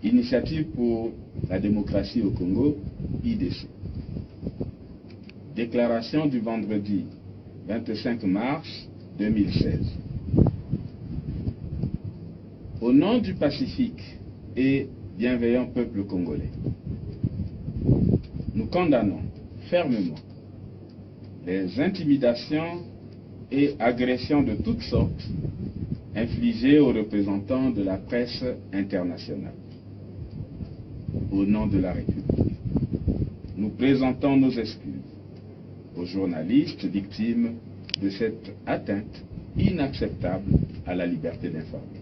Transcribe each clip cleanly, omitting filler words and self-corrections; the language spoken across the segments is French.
Initiative pour la démocratie au Congo, IDC. Déclaration du vendredi 25 mars 2016. Au nom du pacifique et bienveillant peuple congolais, nous condamnons fermement les intimidations et agressions de toutes sortes infligées aux représentants de la presse internationale. Au nom de la République, nous présentons nos excuses aux journalistes victimes de cette atteinte inacceptable à la liberté d'informer.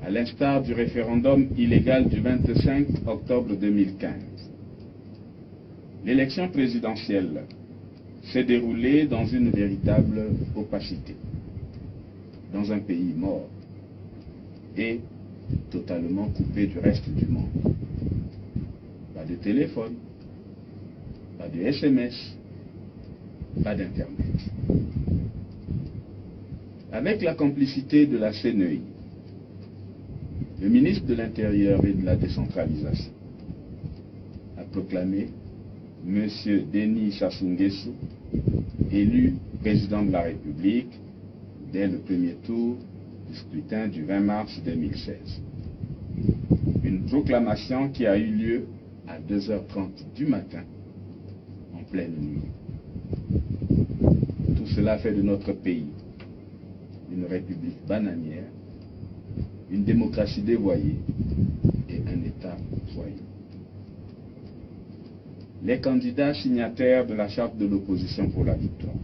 À l'instar du référendum illégal du 25 octobre 2015, l'élection présidentielle s'est déroulée dans une véritable opacité, dans un pays mort et totalement coupé du reste du monde. Pas de téléphone, pas de SMS, pas d'Internet. Avec la complicité de la CNEI, le ministre de l'Intérieur et de la Décentralisation a proclamé M. Denis Sassou Nguesso élu président de la République dès le premier tour du scrutin du 20 mars 2016. Une proclamation qui a eu lieu à 2h30 du matin, en pleine nuit. Tout cela fait de notre pays une république bananière, une démocratie dévoyée et un État voyou. Les candidats signataires de la charte de l'opposition pour la victoire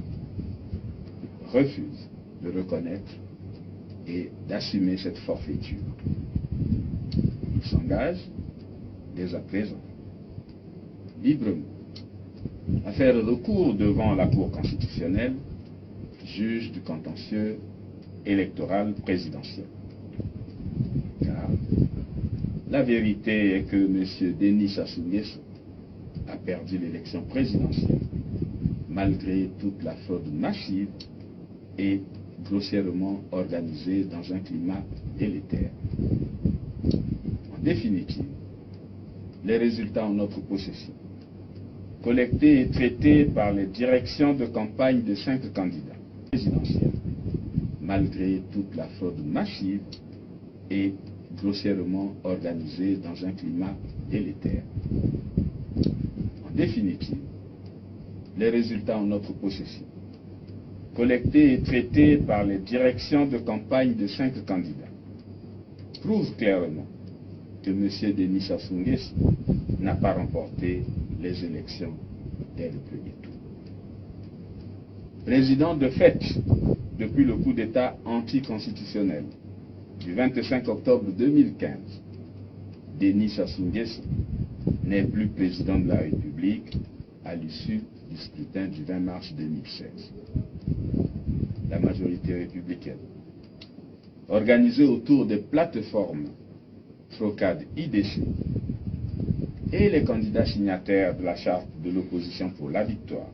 refusent de reconnaître et d'assumer cette forfaiture. Ils s'engagent, dès à présent, librement, à faire recours devant la Cour constitutionnelle, juge du contentieux électoral présidentiel. Car la vérité est que M. Denis Sassou Nguesso a perdu l'élection présidentielle malgré toute la fraude massive et grossièrement organisée dans un climat délétère. En définitive, les résultats en notre possession, collectés et traités par les directions de campagne de 5 candidats présidentiels, malgré toute la fraude massive et grossièrement organisée dans un climat délétère. En définitive, les résultats en notre possession, collectés et traités par les directions de campagne de 5 candidats, prouvent clairement que M. Denis Sassou Nguesso n'a pas remporté les élections dès le premier tour. Président de fait depuis le coup d'État anticonstitutionnel du 25 octobre 2015, Denis Sassou Nguesso n'est plus président de la République à l'issue du scrutin du 20 mars 2016. La majorité républicaine, organisée autour des plateformes Trocade IDC et les candidats signataires de la charte de l'opposition pour la victoire,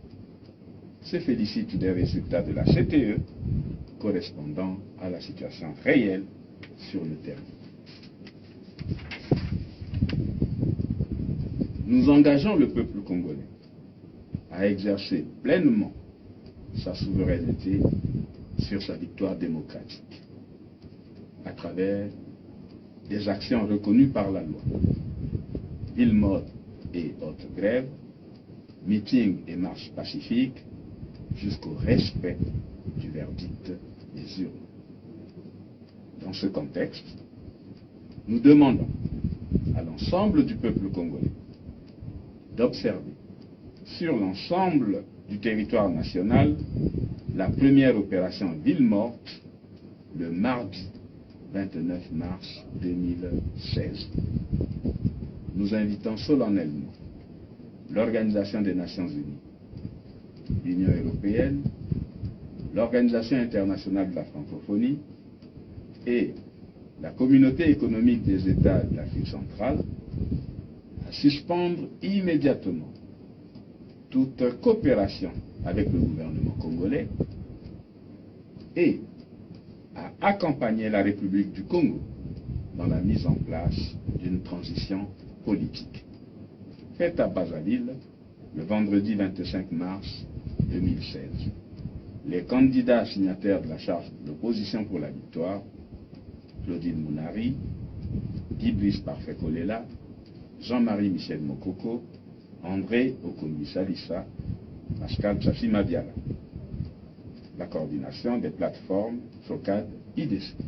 se félicitent des résultats de la CTE correspondant à la situation réelle sur le terrain. Nous engageons le peuple congolais à exercer pleinement sa souveraineté sur sa victoire démocratique à travers des actions reconnues par la loi, ville morte et autres grèves, meetings et marches pacifiques, jusqu'au respect du verdict des urnes. Dans ce contexte, nous demandons à l'ensemble du peuple congolais d'observer sur l'ensemble du territoire national la première opération Ville morte le mardi 29 mars 2016. Nous invitons solennellement l'Organisation des Nations Unies, l'Union européenne, l'Organisation internationale de la francophonie et la Communauté économique des États de l'Afrique centrale à suspendre immédiatement toute coopération avec le gouvernement congolais et à accompagner la République du Congo dans la mise en place d'une transition politique. Faite à Brazzaville le vendredi 25 mars 2016. Les candidats signataires de la charte de l'opposition pour la victoire, Claudine Mounari, Guy Brice Parfait Kolela, Jean-Marie Michel Mokoko, André Okomi Salissa, Pascal Tchafi Mabiala. La coordination des plateformes FOCAD IDC.